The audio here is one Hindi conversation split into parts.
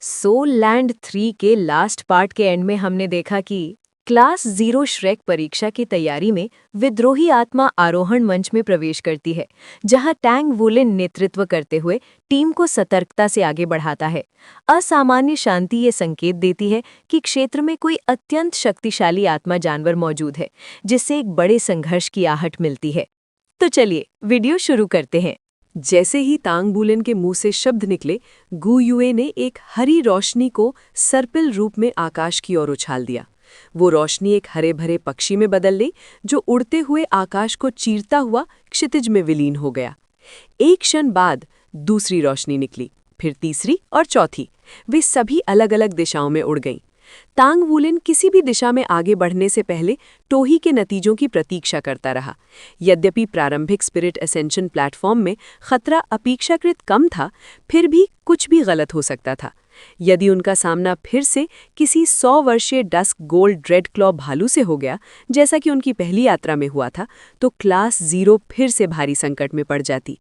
सोल लैंड 3 के लास्ट पार्ट के एंड में हमने देखा कि क्लास 0 श्रेक परीक्षा की तैयारी में विद्रोही आत्मा आरोहण मंच में प्रवेश करती है, जहां टैंग वुलिन नेतृत्व करते हुए टीम को सतर्कता से आगे बढ़ाता है। असामान्य शांति ये संकेत देती है कि क्षेत्र में कोई अत्यंत शक्तिशाली आत्मा जानवर मौजूद है, जिससे एक बड़े संघर्ष की आहट मिलती है। तो चलिए वीडियो शुरू करते हैं। जैसे ही तांग वुलिन के मुंह से शब्द निकले, गु युए ने एक हरी रोशनी को सर्पिल रूप में आकाश की ओर उछाल दिया। वो रोशनी एक हरे भरे पक्षी में बदल गई, जो उड़ते हुए आकाश को चीरता हुआ क्षितिज में विलीन हो गया। एक क्षण बाद दूसरी रोशनी निकली, फिर तीसरी और चौथी। वे सभी अलग अलग दिशाओं में उड़ गईं। तांग वुलिन किसी भी दिशा में आगे बढ़ने से पहले टोही के नतीजों की प्रतीक्षा करता रहा। यद्यपि प्रारंभिक स्पिरिट असेंशन प्लेटफॉर्म में खतरा अपेक्षाकृत कम था, फिर भी कुछ भी गलत हो सकता था। यदि उनका सामना फिर से किसी 100 वर्षीय डस्क गोल्ड रेड क्लॉ भालू से हो गया, जैसा कि उनकी पहली यात्रा में हुआ था, तो क्लास 0 फिर से भारी संकट में पड़ जाती।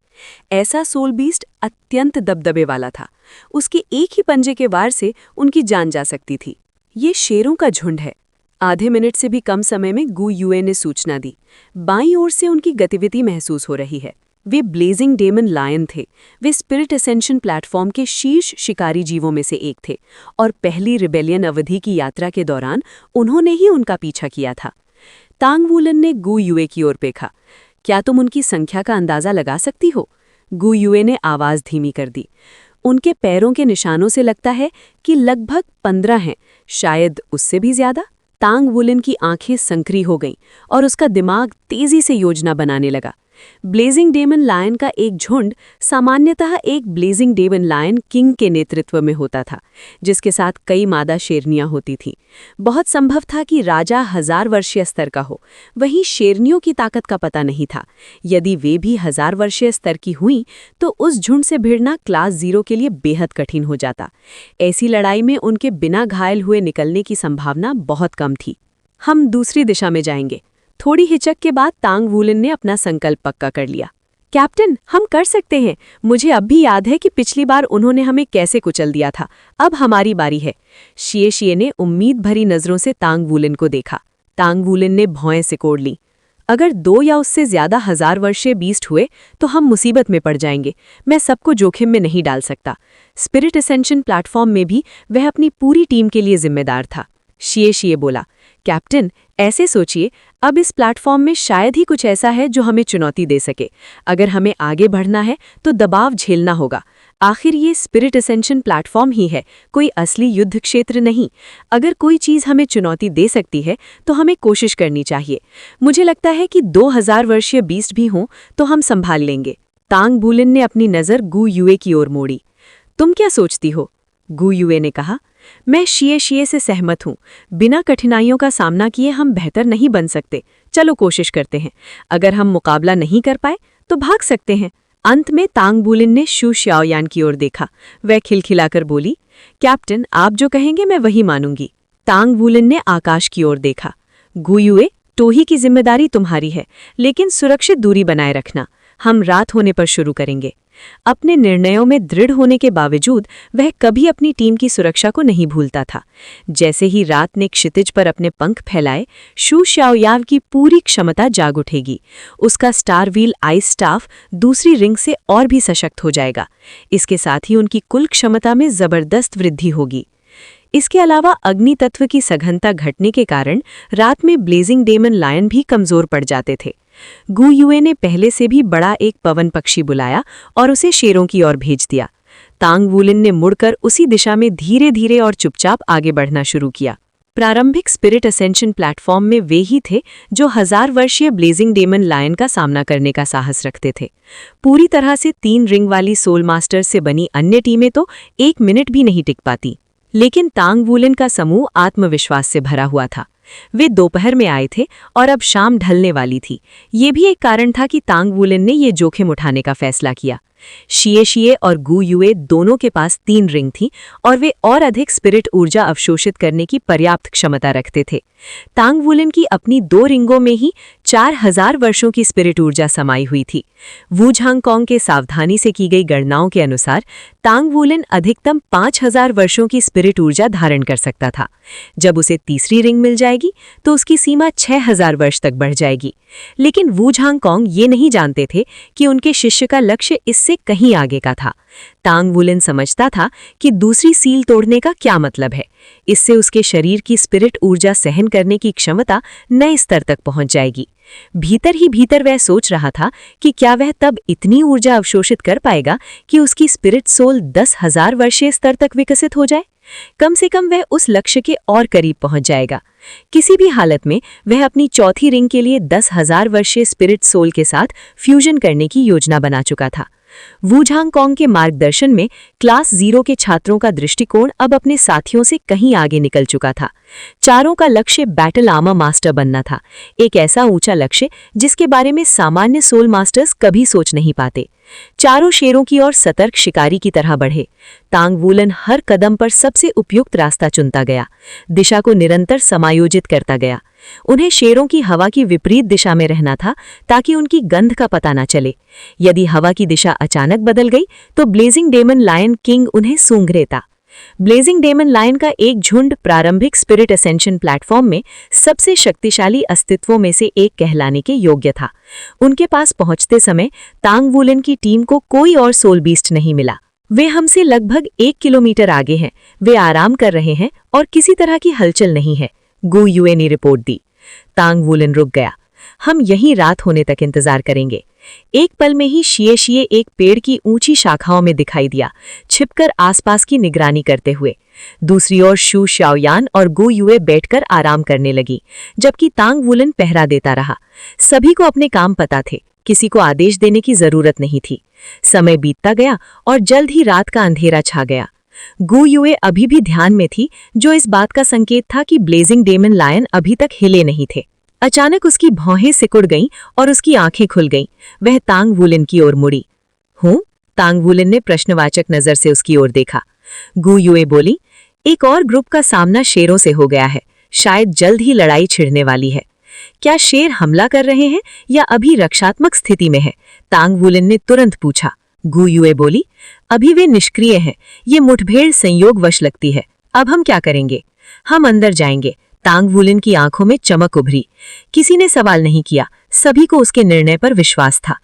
ऐसा सोल बीस्ट अत्यंत दबदबे वाला था। उसके एक ही पंजे के वार से उनकी जान जा सकती थी। ये शेरों का झुंड है। आधे मिनट से भी कम समय में गु युए ने सूचना दी। बाईं ओर से उनकी गतिविधि महसूस हो रही है। वे ब्लेजिंग डेमन लायन थे। वे स्पिरिट असेंशन प्लेटफॉर्म के शीर्ष शिकारी जीवों में से एक थे, और पहली रिबेलियन अवधि की यात्रा के दौरान उन्होंने ही उनका पीछा किया था। तांग वुलिन ने गु युए की ओर देखा। क्या तुम उनकी संख्या का अंदाजा लगा सकती हो? गु युए ने आवाज धीमी कर दी। उनके पैरों के निशानों से लगता है कि लगभग 15 हैं, शायद उससे भी ज्यादा। तांग वुलिन की आंखें संकरी हो गईं और उसका दिमाग तेजी से योजना बनाने लगा। ब्लेजिंग डेमन लायन का एक झुंड सामान्यतः एक ब्लेजिंग डेमन लायन किंग के नेतृत्व में होता था, जिसके साथ कई मादा शेरनियां होती थीं। बहुत संभव था कि राजा 1000 वर्षीय स्तर का हो। वहीं शेरनियों की ताकत का पता नहीं था। यदि वे भी 1000 वर्षीय स्तर की हुईं, तो उस झुंड से भिड़ना क्लास 0 के लिए बेहद कठिन हो जाता। ऐसी लड़ाई में उनके बिना घायल हुए निकलने की संभावना बहुत कम थी। हम दूसरी दिशा में जाएंगे। थोड़ी हिचक के बाद तांग वुलिन ने अपना संकल्प पक्का कर लिया। कैप्टन, हम कर सकते हैं। मुझे अब भी याद है कि पिछली बार उन्होंने हमें कैसे कुचल दिया था। अब हमारी बारी है। शिए ने उम्मीद भरी नजरों से तांग वुलिन को देखा। तांग वुलिन ने भौएं सिकोड़ ली। अगर 2 या उससे ज्यादा 1000 वर्षीय बीस्ट हुए तो हम मुसीबत में पड़ जाएंगे। मैं सबको जोखिम में नहीं डाल सकता। स्पिरिट असेंशन प्लेटफॉर्म में भी वह अपनी पूरी टीम के लिए जिम्मेदार था। शिए बोला, कैप्टन, ऐसे सोचिए, अब इस प्लेटफॉर्म में शायद ही कुछ ऐसा है जो हमें चुनौती दे सके। अगर हमें आगे बढ़ना है तो दबाव झेलना होगा। आखिर ये स्पिरिट असेंशन प्लेटफॉर्म ही है, कोई असली युद्ध क्षेत्र नहीं। अगर कोई चीज़ हमें चुनौती दे सकती है तो हमें कोशिश करनी चाहिए। मुझे लगता है कि 2000 वर्षीय बीस्ट भी हों तो हम संभाल लेंगे। तांग वुलिन ने अपनी नज़र गु युए की ओर मोड़ी। तुम क्या सोचती हो? गु युए ने कहा। मैं शिए से सहमत हूँ। बिना कठिनाइयों का सामना किए हम बेहतर नहीं बन सकते। चलो कोशिश करते हैं। अगर हम मुकाबला नहीं कर पाए तो भाग सकते हैं। अंत में तांग वुलिन ने शू शाओयान की ओर देखा। वह खिलखिलाकर बोली, कैप्टन, आप जो कहेंगे मैं वही मानूंगी। तांग वुलिन ने आकाश की ओर देखा। गु युए, टोही की जिम्मेदारी तुम्हारी है, लेकिन सुरक्षित दूरी बनाए रखना। हम रात होने पर शुरू करेंगे। अपने निर्णयों में दृढ़ होने के बावजूद वह कभी अपनी टीम की सुरक्षा को नहीं भूलता था। जैसे ही रात ने क्षितिज पर अपने पंख फैलाए, शू शाओयाव की पूरी क्षमता जाग उठेगी। उसका स्टार व्हील आइस स्टाफ दूसरी रिंग से और भी सशक्त हो जाएगा। इसके साथ ही उनकी कुल क्षमता में जबरदस्त वृद्धि होगी। इसके अलावा अग्नि तत्व की सघनता घटने के कारण रात में ब्लेजिंग डेमन लायन भी कमजोर पड़ जाते थे। गु युए ने पहले से भी बड़ा एक पवन पक्षी बुलाया और उसे शेरों की ओर भेज दिया। तांग वुलिन ने मुड़कर उसी दिशा में धीरे धीरे और चुपचाप आगे बढ़ना शुरू किया। प्रारंभिक स्पिरिट असेंशन प्लेटफॉर्म में वे ही थे जो 1000 वर्षीय ब्लेजिंग डेमन लायन का सामना करने का साहस रखते थे। पूरी तरह से 3 रिंग वाली सोल मास्टर से बनी अन्य टीमें तो 1 मिनट भी नहीं टिक पाती। लेकिन तांग वुलिन का समूह आत्मविश्वास से भरा हुआ था। वे दोपहर में आए थे और अब शाम ढलने वाली थी। ये भी एक कारण था कि तांग वुलिन ने ये जोखिम उठाने का फैसला किया। शिए शिए और गू युए दोनों के पास 3 रिंग थी और वे और अधिक स्पिरिट ऊर्जा अवशोषित करने की पर्याप्त क्षमता रखते थे। तांग वुलिन की अपनी 2 रिंगों में ही 4000 वर्षों की स्पिरिट ऊर्जा समाई हुई थी। वू झांगकोंग के सावधानी से की गई गणनाओं के अनुसार तांग वुलिन अधिकतम 5000 वर्षों की स्पिरिट ऊर्जा धारण कर सकता था। जब उसे तीसरी रिंग मिल जाएगी तो उसकी सीमा 6000 वर्ष तक बढ़ जाएगी। लेकिन वू झांगकोंग ये नहीं जानते थे कि उनके शिष्य का लक्ष्य इससे कहीं आगे का था। तांग वुलिन समझता था कि दूसरी सील तोड़ने का क्या मतलब है। इससे उसके शरीर की स्पिरिट ऊर्जा सहन करने की क्षमता नए स्तर तक पहुंच जाएगी। भीतर ही भीतर वह सोच रहा था कि क्या वह तब इतनी ऊर्जा अवशोषित कर पाएगा कि उसकी स्पिरिट सोल 10,000 वर्षीय स्तर तक विकसित हो जाए। कम से कम वह उस लक्ष्य के और करीब पहुंच जाएगा। किसी भी हालत में वह अपनी चौथी रिंग के लिए 10,000 वर्षीय स्पिरिट सोल के साथ फ्यूजन करने की योजना बना चुका था। वू झांगकोंग के मार्गदर्शन में क्लास 0 के छात्रों का दृष्टिकोण अब अपने साथियों से कहीं आगे निकल चुका था। चारों का लक्ष्य बैटल आर्मर मास्टर बनना था, एक ऐसा ऊंचा लक्ष्य जिसके बारे में सामान्य सोल मास्टर्स कभी सोच नहीं पाते। चारों शेरों की ओर सतर्क शिकारी की तरह बढ़े। तांग वुलिन हर कदम पर सबसे उपयुक्त रास्ता चुनता गया, दिशा को निरंतर समायोजित करता गया। उन्हें शेरों की हवा की विपरीत दिशा में रहना था ताकि उनकी गंध का पता न चले। यदि हवा की दिशा अचानक बदल गई तो ब्लेजिंग डेमन लायन किंग उन्हें सूंघ लेता। ब्लेजिंग डेमन लायन का एक झुंड प्रारंभिक स्पिरिट असेंशन प्लेटफॉर्म में सबसे शक्तिशाली अस्तित्वों में से एक कहलाने के योग्य था। उनके पास पहुंचते समय तांग वुलिन की टीम को कोई और सोल बीस्ट नहीं मिला। वे हमसे लगभग 1 किलोमीटर आगे हैं, वे आराम कर रहे हैं और किसी तरह की हलचल नहीं है, गू युए ने रिपोर्ट दी। तांग वुलिन रुक गया। हम यहीं रात होने तक इंतजार करेंगे। एक पल में ही शिए शिए एक पेड़ की ऊंची शाखाओं में दिखाई दिया, छिपकर आसपास की निगरानी करते हुए। दूसरी ओर शू शाओयान और गू युए बैठकर आराम करने लगी, जबकि तांग वुलिन पहरा देता रहा। सभी को अपने काम पता थे, किसी को आदेश देने की जरूरत नहीं थी। समय बीतता गया और जल्द ही रात का अंधेरा छा गया। गू युए अभी भी ध्यान में थी, जो इस बात का संकेत था कि ब्लेजिंग डेमन लायन अभी तक हिले नहीं थे। अचानक उसकी भौहें सिकुड़ गईं और उसकी आंखें खुल गईं। वह तांग वुलिन की ओर मुड़ी। हूँ? तांग वुलिन ने प्रश्नवाचक नजर से उसकी ओर देखा। गू युए बोली, एक और ग्रुप का सामना शेरों से हो गया है, शायद जल्द ही लड़ाई छिड़ने वाली है। क्या शेर हमला कर रहे हैं या अभी रक्षात्मक स्थिति में है? तांग वुलिन ने तुरंत पूछा। गू युए बोली, अभी वे निष्क्रिय हैं, ये मुठभेड़ संयोगवश लगती है। अब हम क्या करेंगे? हम अंदर जाएंगे। तांग वुलिन की आंखों में चमक उभरी। किसी ने सवाल नहीं किया, सभी को उसके निर्णय पर विश्वास था।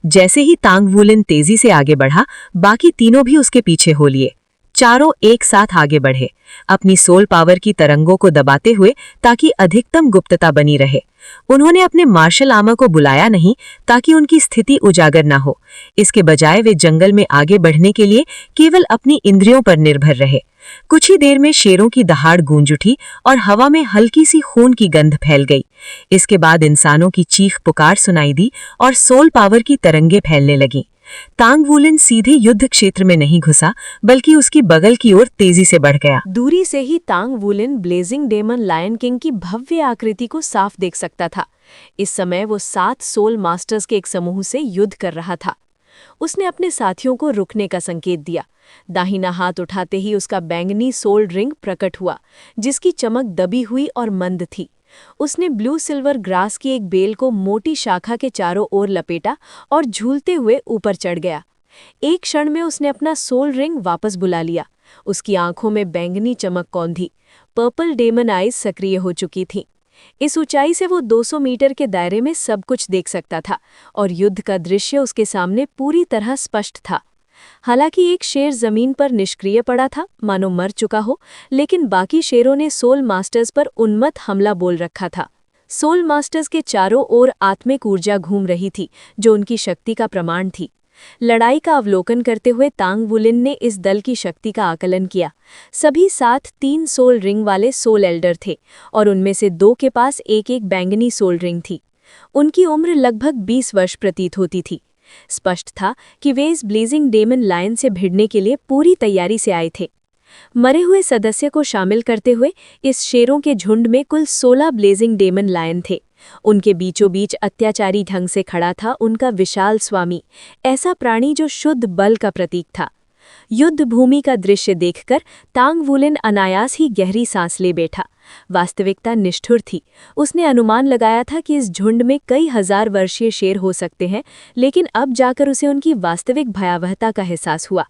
जैसे ही तांग वुलिन तेजी से आगे बढ़ा, बाकी तीनों भी उसके पीछे हो लिए। चारों एक साथ आगे बढ़े, अपनी सोल पावर की तरंगों को दबाते हुए ताकि अधिकतम गुप्तता बनी रहे। उन्होंने अपने मार्शल आर्मर को बुलाया नहीं ताकि उनकी स्थिति उजागर न हो। इसके बजाय वे जंगल में आगे बढ़ने के लिए केवल अपनी इंद्रियों पर निर्भर रहे। कुछ ही देर में शेरों की दहाड़ गूंज उठी और हवा में हल्की सी खून की गंध फैल गई। इसके बाद इंसानों की चीख पुकार सुनाई दी और सोल पावर की तरंगे फैलने लगीं। तांग वुलिन सीधे युद्ध क्षेत्र में नहीं घुसा, बल्कि उसकी बगल की ओर तेजी से बढ़ गया। दूरी से ही तांग वुलिन ब्लेजिंग डेमन लायन किंग की भव्य आकृति को साफ देख सकता था। इस समय वो 7 सोल मास्टर्स के एक समूह से युद्ध कर रहा था। उसने अपने साथियों को रुकने का संकेत दिया। दाहिना हाथ उठाते ही उसका बैंगनी सोल रिंग प्रकट हुआ, जिसकी चमक दबी हुई और मंद थी। उसने ब्लू सिल्वर ग्रास की एक बेल को मोटी शाखा के चारों ओर लपेटा और झूलते हुए ऊपर चढ़ गया। एक क्षण में उसने अपना सोल रिंग वापस बुला लिया। उसकी आंखों में बैंगनी चमक कौंधी, पर्पल डेमन आइज सक्रिय हो चुकी थीं। इस ऊंचाई से वो 200 मीटर के दायरे में सब कुछ देख सकता था और युद्ध का दृश्य उसके सामने पूरी तरह स्पष्ट था। हालांकि एक शेर जमीन पर निष्क्रिय पड़ा था, मानो मर चुका हो, लेकिन बाकी शेरों ने सोल मास्टर्स पर उन्मत्त हमला बोल रखा था। सोल मास्टर्स के चारों ओर आत्मिक ऊर्जा घूम रही थी, जो उनकी शक्ति का प्रमाण थी। लड़ाई का अवलोकन करते हुए तांग वुलिन ने इस दल की शक्ति का आकलन किया। सभी 7 3 सोल रिंग वाले सोल एल्डर थे और उनमें से 2 के पास एक एक बैंगनी सोल रिंग थी। उनकी उम्र लगभग 20 वर्ष प्रतीत होती थी। स्पष्ट था कि वे इस ब्लेजिंग डेमन लायन से भिड़ने के लिए पूरी तैयारी से आए थे। मरे हुए सदस्य को शामिल करते हुए इस शेरों के झुंड में कुल 16 ब्लेजिंग डेमन लायन थे। उनके बीचों बीच अत्याचारी ढंग से खड़ा था उनका विशाल स्वामी, ऐसा प्राणी जो शुद्ध बल का प्रतीक था। युद्ध भूमि का दृश्य देखकर तांग वुलिन अनायास ही गहरी सांस ले बैठा। वास्तविकता निष्ठुर थी। उसने अनुमान लगाया था कि इस झुंड में कई हजार वर्षीय शेर हो सकते हैं, लेकिन अब जाकर उसे उनकी वास्तविक भयावहता का एहसास हुआ।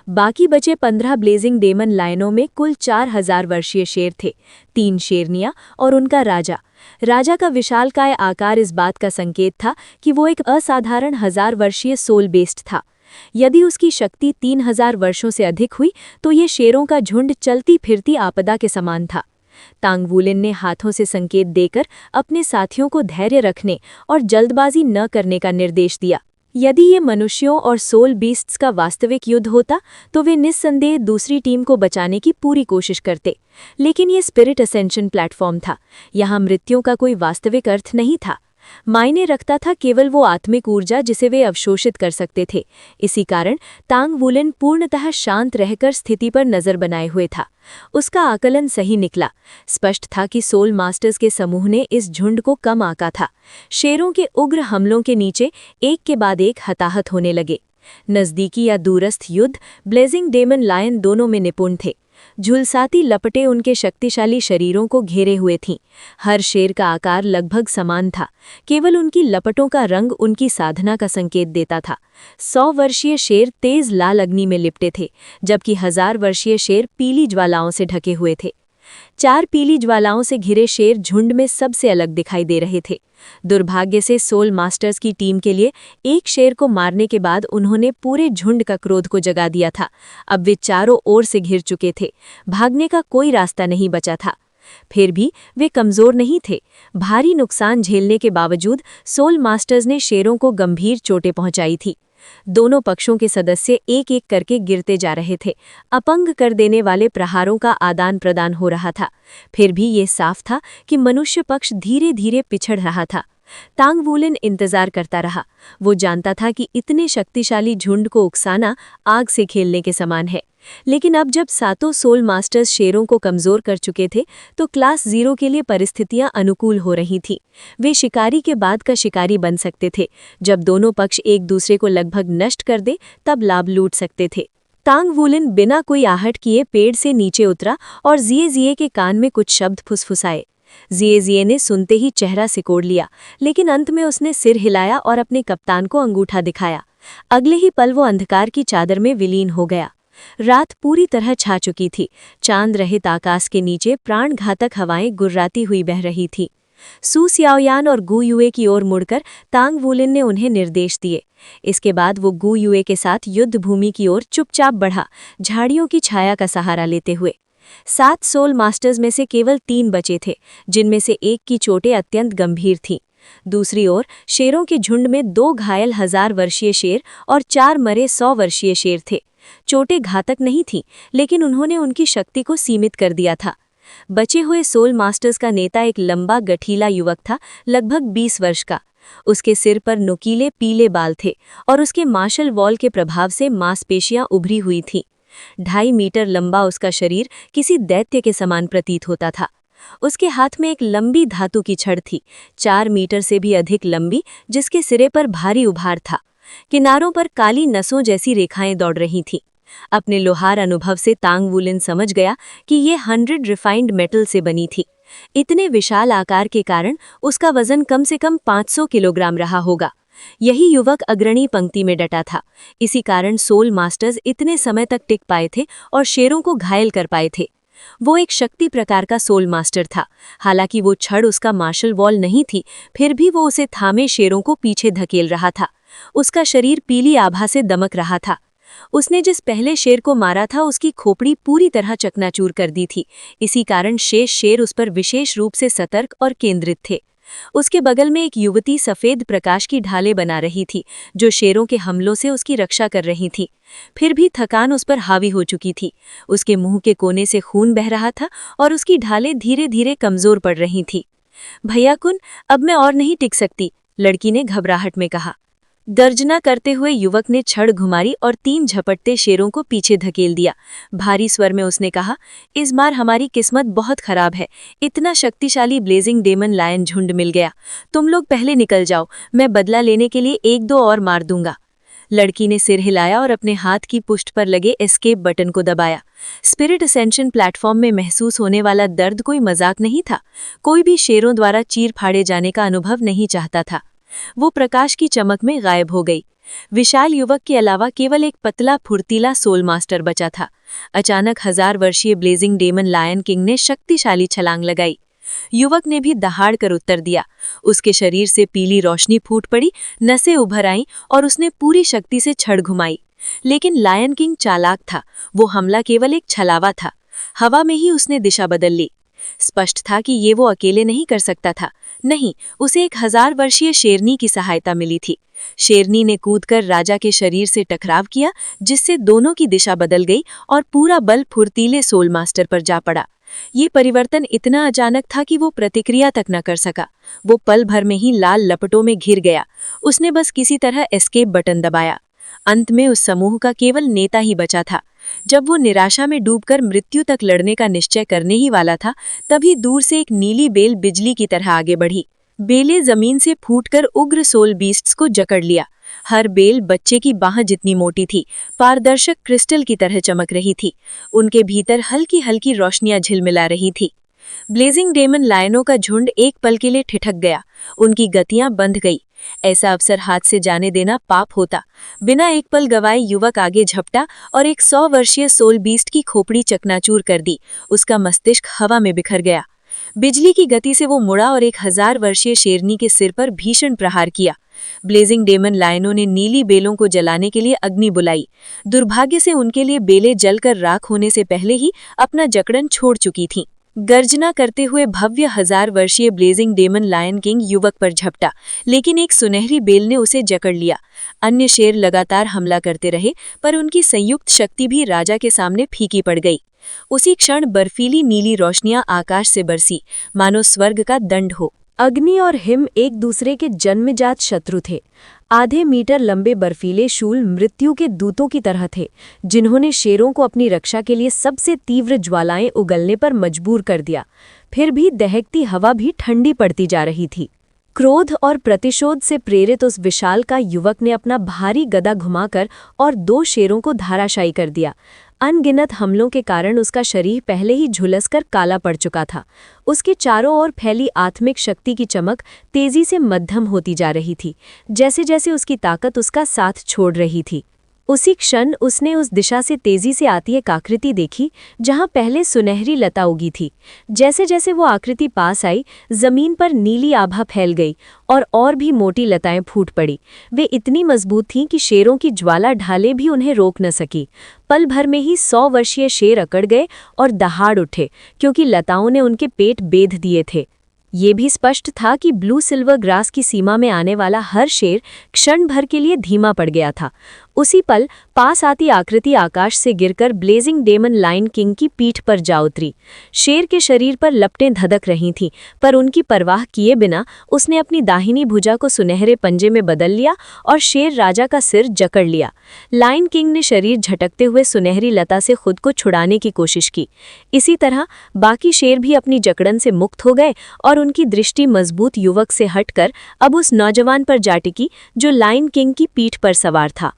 बाकी बचे 15 ब्लेजिंग डेमन लायनों में कुल 4000 वर्षीय शेर थे, 3 शेरनियां और उनका राजा। राजा का विशालकाय आकार इस बात का संकेत था कि वो एक असाधारण 1000 वर्षीय सोल बेस्ट था। यदि उसकी शक्ति 3000 वर्षों से अधिक हुई तो ये शेरों का झुंड चलती फिरती आपदा के समान था। तांग वुलिन ने हाथों से संकेत देकर अपने साथियों को धैर्य रखने और जल्दबाजी न करने का निर्देश दिया। यदि ये मनुष्यों और सोल बीस्ट्स का वास्तविक युद्ध होता तो वे निस्संदेह दूसरी टीम को बचाने की पूरी कोशिश करते, लेकिन ये स्पिरिट असेंशन प्लेटफॉर्म था। यहाँ मृत्युओं का कोई वास्तविक अर्थ नहीं था। मायने रखता था केवल वो आत्मिक ऊर्जा जिसे वे अवशोषित कर सकते थे। इसी कारण तांग वुलिन पूर्णतः शांत रहकर स्थिति पर नजर बनाए हुए था। उसका आकलन सही निकला। स्पष्ट था कि सोल मास्टर्स के समूह ने इस झुंड को कम आंका था। शेरों के उग्र हमलों के नीचे एक के बाद एक हताहत होने लगे। नज़दीकी या दूरस्थ युद्ध ब्लेजिंग डेमन लायन दोनों में निपुण थे। झुलसाती लपटें उनके शक्तिशाली शरीरों को घेरे हुए थीं। हर शेर का आकार लगभग समान था, केवल उनकी लपटों का रंग उनकी साधना का संकेत देता था। 100 वर्षीय शेर तेज लाल अग्नि में लिपटे थे, जबकि 1000 वर्षीय शेर पीली ज्वालाओं से ढके हुए थे। 4 पीली ज्वालाओं से घिरे शेर झुंड में सबसे अलग दिखाई दे रहे थे। दुर्भाग्य से सोल मास्टर्स की टीम के लिए एक शेर को मारने के बाद उन्होंने पूरे झुंड का क्रोध को जगा दिया था। अब वे चारों ओर से घिर चुके थे, भागने का कोई रास्ता नहीं बचा था। फिर भी वे कमजोर नहीं थे। भारी नुकसान झेलने के बावजूद सोल मास्टर्स ने शेरों को गंभीर चोटें पहुंचाई थी। दोनों पक्षों के सदस्य एक एक करके गिरते जा रहे थे। अपंग कर देने वाले प्रहारों का आदान प्रदान हो रहा था। फिर भी ये साफ था कि मनुष्य पक्ष धीरे धीरे पिछड़ रहा था। तांग वुलिन इंतजार करता रहा। वो जानता था कि इतने शक्तिशाली झुंड को उकसाना आग से खेलने के समान है। लेकिन अब जब सातों सोल मास्टर्स शेरों को कमजोर कर चुके थे तो क्लास 0 के लिए परिस्थितियां अनुकूल हो रही थीं। वे शिकारी के बाद का शिकारी बन सकते थे। जब दोनों पक्ष एक दूसरे को लगभग नष्ट कर दे तब लाभ लूट सकते थे। तांग वुलिन बिना कोई आहट किए पेड़ से नीचे उतरा और जिए के कान में कुछ शब्द फुसफुसाए। जिए ने सुनते ही चेहरा सिकोड़ लिया, लेकिन अंत में उसने सिर हिलाया और अपने कप्तान को अंगूठा दिखाया। अगले ही पल वो अंधकार की चादर में विलीन हो गया। रात पूरी तरह छा चुकी थी। चांद रहित आकाश के नीचे प्राणघातक हवाएं गुर्राती हुई बह रही थी। सू सियाओयान और गु युए की ओर मुड़कर तांग वुलिन ने उन्हें निर्देश दिए। इसके बाद वो गु युए के साथ युद्ध भूमि की ओर चुपचाप बढ़ा, झाड़ियों की छाया का सहारा लेते हुए। 7 सोल मास्टर्स में से केवल 3 बचे थे, जिनमें से एक की चोटें अत्यंत गंभीर थीं। दूसरी ओर शेरों के झुंड में 2 घायल 1000 वर्षीय शेर और 4 मरे 100 वर्षीय शेर थे। चोटें घातक नहीं थीं, लेकिन उन्होंने उनकी शक्ति को सीमित कर दिया था। बचे हुए सोल मास्टर्स का नेता एक लंबा गठीला युवक था, लगभग 20 वर्ष का। उसके सिर पर नुकीले पीले बाल थे और उसके मार्शल वॉल के प्रभाव से मांसपेशियां उभरी हुई थीं। 2.5 मीटर लंबा उसका शरीर किसी दैत्य के समान प्रतीत होता था। उसके हाथ में एक लंबी धातु की छड़ थी, 4 मीटर से भी अधिक लंबी, जिसके सिरे पर भारी उभार था। किनारों पर काली नसों जैसी रेखाएं दौड़ रही थीं। अपने लोहार अनुभव से तांग वुलिन समझ गया कि ये 100 रिफाइंड मेटल से बनी थी। इतने विशाल आकार के कारण उसका वजन कम से कम 500 किलोग्राम रहा होगा। यही युवक अग्रणी पंक्ति में डटा था। इसी कारण सोल मास्टर्स इतने समय तक टिक पाए थे और शेरों को घायल कर पाए थे। वो एक शक्ति प्रकार का सोल मास्टर था। हालांकि वो छड़ उसका मार्शल वॉल नहीं थी, फिर भी वो उसे थामे शेरों को पीछे धकेल रहा था। उसका शरीर पीली आभा से दमक रहा था। उसने जिस पहले शेर को मारा था उसकी खोपड़ी पूरी तरह चकनाचूर कर दी थी। इसी कारण शेष शेर उस पर विशेष रूप से सतर्क और केंद्रित थे। उसके बगल में एक युवती सफेद प्रकाश की ढालें बना रही थी, जो शेरों के हमलों से उसकी रक्षा कर रही थी। फिर भी थकान उस पर हावी हो चुकी थी। उसके मुंह के कोने से खून बह रहा था और उसकी ढालें धीरे धीरे कमजोर पड़ रही थी। भैया कुन, अब मैं और नहीं टिक सकती, लड़की ने घबराहट में कहा। गर्जना करते हुए युवक ने छड़ घुमारी और 3 झपटते शेरों को पीछे धकेल दिया। भारी स्वर में उसने कहा, इस बार हमारी किस्मत बहुत खराब है। इतना शक्तिशाली ब्लेजिंग डेमन लायन झुंड मिल गया। तुम लोग पहले निकल जाओ, मैं बदला लेने के लिए 1-2 और मार दूंगा। लड़की ने सिर हिलाया और अपने हाथ की पुष्ट पर लगे एस्केप बटन को दबाया। स्पिरिट असेंशन प्लेटफॉर्म में महसूस होने वाला दर्द कोई मजाक नहीं था। कोई भी शेरों द्वारा चीर फाड़े जाने का अनुभव नहीं चाहता था। वो प्रकाश की चमक में गायब हो गई। विशाल युवक के अलावा केवल एक पतला फुर्तीला सोल मास्टर बचा था। अचानक 1000 वर्षीय ब्लेजिंग डेमन लायन किंग ने शक्तिशाली छलांग लगाई। युवक ने भी दहाड़ कर उत्तर दिया। उसके शरीर से पीली रोशनी फूट पड़ी, नसें उभर आईं और उसने पूरी शक्ति से छड़ घुमाई। लेकिन लायन किंग चालाक था। वो हमला केवल एक छलावा था। हवा में ही उसने दिशा बदल ली। स्पष्ट था कि ये वो अकेले नहीं कर सकता था। नहीं, उसे एक 1000 वर्षीय शेरनी की सहायता मिली थी। शेरनी ने कूदकर राजा के शरीर से टकराव किया, जिससे दोनों की दिशा बदल गई और पूरा बल फुर्तीले सोल मास्टर पर जा पड़ा। ये परिवर्तन इतना अचानक था कि वो प्रतिक्रिया तक न कर सका। वो पल भर में ही लाल लपटों में घिर गया। उसने बस किसी तरह एस्केप बटन दबाया। अंत में उस समूह का केवल नेता ही बचा था। जब वो निराशा में डूबकर मृत्यु तक लड़ने का निश्चय करने ही वाला था, तभी दूर से एक नीली बेल बिजली की तरह आगे बढ़ी। बेलें जमीन से फूटकर उग्र सोल बीस्ट्स को जकड़ लिया। हर बेल बच्चे की बाह जितनी मोटी थी, पारदर्शक क्रिस्टल की तरह चमक रही थी। उनके भीतर हल्की हल्की रोशनियां झिलमिला रही थी। ब्लेजिंग डेमन लायनों का झुंड एक पल के लिए ठिठक गया। उनकी गतियां बंध गई। ऐसा अवसर हाथ से जाने देना पाप होता। बिना एक पल गवाए युवक आगे झपटा और एक 100 वर्षीय सोल बीस्ट की खोपड़ी चकनाचूर कर दी। उसका मस्तिष्क हवा में बिखर गया। बिजली की गति से वो मुड़ा और एक 1000 वर्षीय शेरनी के सिर पर भीषण प्रहार किया। ब्लेजिंग डेमन लायनों ने नीली बेलों को जलाने के लिए अग्नि बुलाई। दुर्भाग्य से उनके लिए बेलें जलकर राख होने से पहले ही अपना जकड़न छोड़ चुकी थीं। गर्जना करते हुए भव्य 1000 वर्षीय ब्लेजिंग डेमन लायन किंग युवक पर झपटा, लेकिन एक सुनहरी बेल ने उसे जकड़ लिया। अन्य शेर लगातार हमला करते रहे, पर उनकी संयुक्त शक्ति भी राजा के सामने फीकी पड़ गई। उसी क्षण बर्फीली नीली रोशनियां आकाश से बरसी, मानो स्वर्ग का दंड हो। अग्नि और हिम एक दूसरे के जन्मजात शत्रु थे। आधे मीटर लंबे बर्फीले शूल मृत्यु के दूतों की तरह थे, जिन्होंने शेरों को अपनी रक्षा के लिए सबसे तीव्र ज्वालाएं उगलने पर मजबूर कर दिया। फिर भी दहकती हवा भी ठंडी पड़ती जा रही थी। क्रोध और प्रतिशोध से प्रेरित उस विशालकाय युवक ने अपना भारी गदा घुमाकर और 2 शेरों को धाराशायी कर दिया। अनगिनत हमलों के कारण उसका शरीर पहले ही झुलसकर काला पड़ चुका था। उसके चारों ओर फैली आत्मिक शक्ति की चमक तेजी से मध्यम होती जा रही थी, जैसे जैसे उसकी ताकत उसका साथ छोड़ रही थी। उसी क्षण उसने उस दिशा से तेजी से आती एक आकृति देखी, जहां पहले सुनहरी लता उगी थी। जैसे जैसे वो आकृति पास आई, जमीन पर नीली आभा फैल गई और भी मोटी लताएं फूट पड़ी। वे इतनी मजबूत थीं कि शेरों की ज्वाला ढाले भी उन्हें रोक न सकी। पल भर में ही 100 वर्षीय शेर अकड़ गए और दहाड़ उठे, क्योंकि लताओं ने उनके पेट बेध दिए थे। ये भी स्पष्ट था कि ब्लू सिल्वर ग्रास की सीमा में आने वाला हर शेर क्षण भर के लिए धीमा पड़ गया था। उसी पल पास आती आकृति आकाश से गिरकर ब्लेजिंग डेमन लायन किंग की पीठ पर जा उतरी। शेर के शरीर पर लपटें धधक रही थीं, पर उनकी परवाह किए बिना उसने अपनी दाहिनी भुजा को सुनहरे पंजे में बदल लिया और शेर राजा का सिर जकड़ लिया। लायन किंग ने शरीर झटकते हुए सुनहरी लता से खुद को छुड़ाने की कोशिश की। इसी तरह बाकी शेर भी अपनी जकड़न से मुक्त हो गए और उनकी दृष्टि मजबूत युवक से हटकर अब उस नौजवान पर जा टिकी जो लायन किंग की पीठ पर सवार था।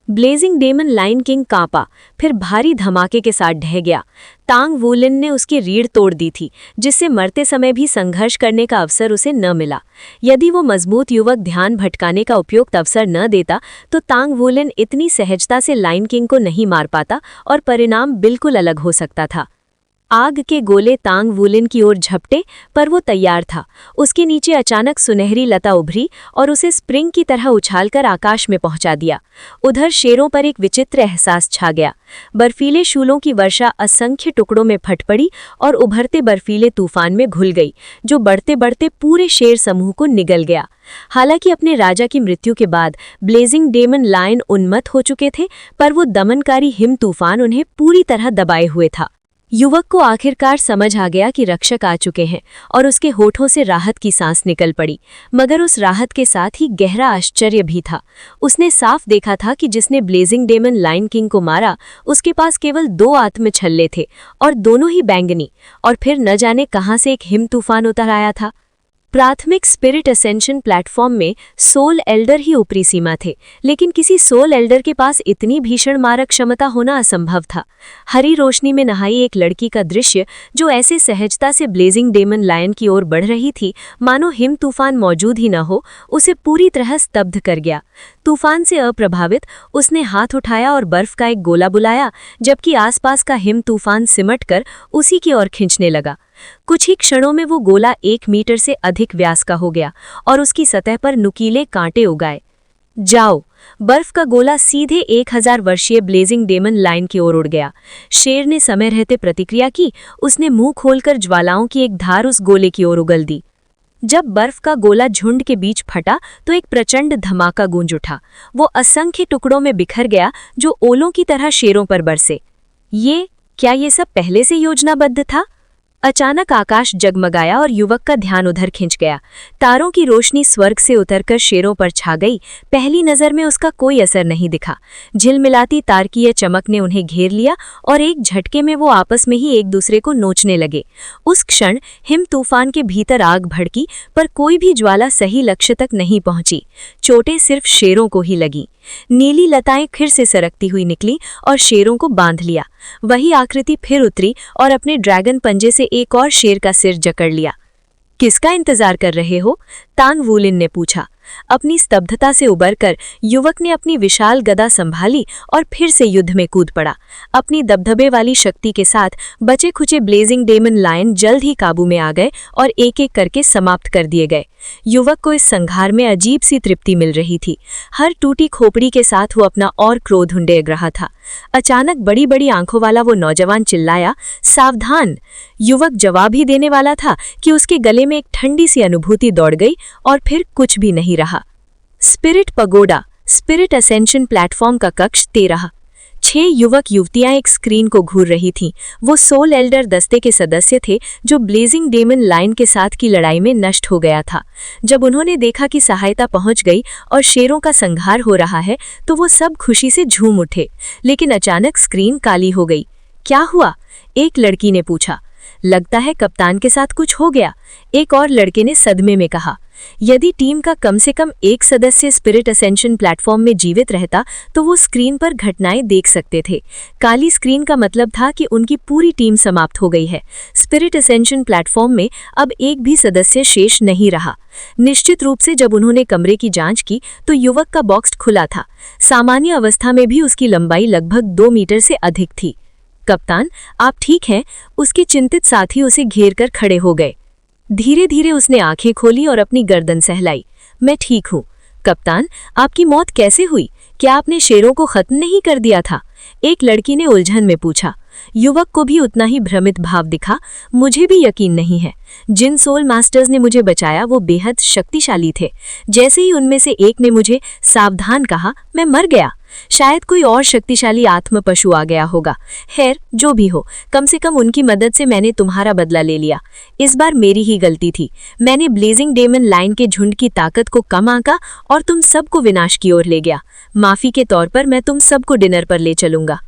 ब्लेजिंग डेमन लायन किंग कांपा, फिर भारी धमाके के साथ ढह गया। तांग वूलिन ने उसकी रीढ़ तोड़ दी थी, जिससे मरते समय भी संघर्ष करने का अवसर उसे न मिला। यदि वो मजबूत युवक ध्यान भटकाने का उपयुक्त अवसर न देता, तो तांग वूलिन इतनी सहजता से लायन किंग को नहीं मार पाता और परिणाम बिल्कुल अलग हो सकता था। आग के गोले तांग वूलिन की ओर झपटे, पर वो तैयार था। उसके नीचे अचानक सुनहरी लता उभरी और उसे स्प्रिंग की तरह उछालकर आकाश में पहुंचा दिया। उधर शेरों पर एक विचित्र एहसास छा गया। बर्फीले शूलों की वर्षा असंख्य टुकड़ों में फट पड़ी और उभरते बर्फीले तूफान में घुल गई, जो बढ़ते बढ़ते पूरे शेर समूह को निगल गया। हालांकि अपने राजा की मृत्यु के बाद ब्लेजिंग डेमन लायन उन्मत्त हो चुके थे, पर वो दमनकारी हिम तूफान उन्हें पूरी तरह दबाए हुए था। युवक को आखिरकार समझ आ गया कि रक्षक आ चुके हैं और उसके होठों से राहत की सांस निकल पड़ी, मगर उस राहत के साथ ही गहरा आश्चर्य भी था। उसने साफ देखा था कि जिसने ब्लेजिंग डेमन लायन किंग को मारा, उसके पास केवल 2 आत्मछल्ले थे और दोनों ही बैंगनी, और फिर न जाने कहां से एक हिम तूफान उतर आया था। प्राथमिक स्पिरिट असेंशन प्लेटफॉर्म में सोल एल्डर ही ऊपरी सीमा थे, लेकिन किसी सोल एल्डर के पास इतनी भीषण मारक क्षमता होना असंभव था। हरी रोशनी में नहाई एक लड़की का दृश्य जो ऐसे सहजता से ब्लेजिंग डेमन लायन की ओर बढ़ रही थी मानो हिम तूफान मौजूद ही न हो, उसे पूरी तरह स्तब्ध कर गया। तूफान से अप्रभावित उसने हाथ उठाया और बर्फ का एक गोला बुलाया, जबकि आसपास का हिम तूफान सिमटकर उसी की ओर खींचने लगा। कुछ ही क्षणों में वो गोला 1 मीटर से अधिक व्यास का हो गया और उसकी सतह पर नुकीले कांटे उगाए। जाओ! बर्फ का गोला सीधे 1000 वर्षीय ब्लेजिंग डेमन लायन की ओर उड़ गया। शेर ने समय रहते प्रतिक्रिया की। उसने मुंह खोलकर ज्वालाओं की एक धार उस गोले की ओर उगल दी। जब बर्फ का गोला झुंड के बीच फटा तो एक प्रचंड धमाका गूंज उठा। वो असंख्य टुकड़ों में बिखर गया जो ओलों की तरह शेरों पर बरसे। क्या ये सब पहले से योजनाबद्ध था? अचानक आकाश जगमगाया और युवक का ध्यान उधर खिंच गया। तारों की रोशनी स्वर्ग से उतरकर शेरों पर छा गई। पहली नजर में उसका कोई असर नहीं दिखा। झिलमिलाती तारकीय चमक ने उन्हें घेर लिया और एक झटके में वो आपस में ही एक दूसरे को नोचने लगे। उस क्षण हिम तूफान के भीतर आग भड़की, पर कोई भी ज्वाला सही लक्ष्य तक नहीं पहुंची। चोटें सिर्फ शेरों को ही लगी। नीली लताएं फिर से सरकती हुई निकली और शेरों को बांध लिया। वही आकृति फिर उतरी और अपने ड्रैगन पंजे से एक और शेर का सिर जकड़ लिया। किसका इंतजार कर रहे हो? तांग वुलिन ने पूछा। अपनी स्तब्धता से उबरकर युवक ने अपनी विशाल गदा संभाली और फिर से युद्ध में कूद पड़ा। अपनी दबदबे वाली शक्ति के साथ बचे खुचे ब्लेजिंग डेमन लायन जल्द ही काबू में आ गए और एक एक करके समाप्त कर दिए गए। युवक को इस संघार में अजीब सी तृप्ति मिल रही थी। हर टूटी खोपड़ी के साथ वो अपना और क्रोध उंडेग रहा था। अचानक बड़ी बड़ी आंखों वाला वो नौजवान चिल्लाया, सावधान! युवक जवाब ही देने वाला था कि उसके गले में एक ठंडी सी अनुभूति दौड़ गई और फिर कुछ भी नहीं रहा। Spirit pagoda, spirit ascension platform का कक्ष 13। 6 युवक युवतियां एक स्क्रीन को घूर रही थीं। वो सोल एल्डर दस्ते के सदस्य थे जो ब्लेजिंग डेमन लायन के साथ की लड़ाई में नष्ट हो गया था। जब उन्होंने देखा कि सहायता पहुंच गई और शेरों का संहार हो रहा है तो वो सब खुशी से झूम उठे। लेकिन अचानक स्क्रीन काली हो गई। क्या हुआ? एक लड़की ने पूछा। लगता है कप्तान के साथ कुछ हो गया, एक और लड़के ने सदमे में कहा। यदि टीम का कम से कम एक सदस्य स्पिरिट असेंशन प्लेटफॉर्म में जीवित रहता तो वो स्क्रीन पर घटनाएं देख सकते थे। काली स्क्रीन का मतलब था कि उनकी पूरी टीम समाप्त हो गई है। स्पिरिट असेंशन प्लेटफॉर्म में अब एक भी सदस्य शेष नहीं रहा। निश्चित रूप से जब उन्होंने कमरे की जांच की तो युवक का बॉक्स खुला था। सामान्य अवस्था में भी उसकी लंबाई लगभग 2 मीटर से अधिक थी। कप्तान, आप ठीक हैं? उसके चिंतित साथी उसे घेर कर खड़े हो गए। धीरे धीरे उसने आंखें खोली और अपनी गर्दन सहलाई। मैं ठीक हूँ। कप्तान, आपकी मौत कैसे हुई? क्या आपने शेरों को खत्म नहीं कर दिया था? एक लड़की ने उलझन में पूछा। युवक को भी उतना ही भ्रमित भाव दिखा। मुझे भी यकीन नहीं है। जिन सोल मास्टर्स ने मुझे बचाया वो बेहद शक्तिशाली थे। जैसे ही उनमें से एक ने मुझे सावधान कहा, मैं मर गया। शायद कोई और शक्तिशाली आत्म पशु आ गया होगा। खैर, जो भी हो, कम से कम उनकी मदद से मैंने तुम्हारा बदला ले लिया। इस बार मेरी ही गलती थी। मैंने ब्लेजिंग डेमन लायन के झुंड की ताकत को कम आंका और तुम सबको विनाश की ओर ले गया। माफी के तौर पर मैं तुम सबको डिनर पर ले चलूंगा।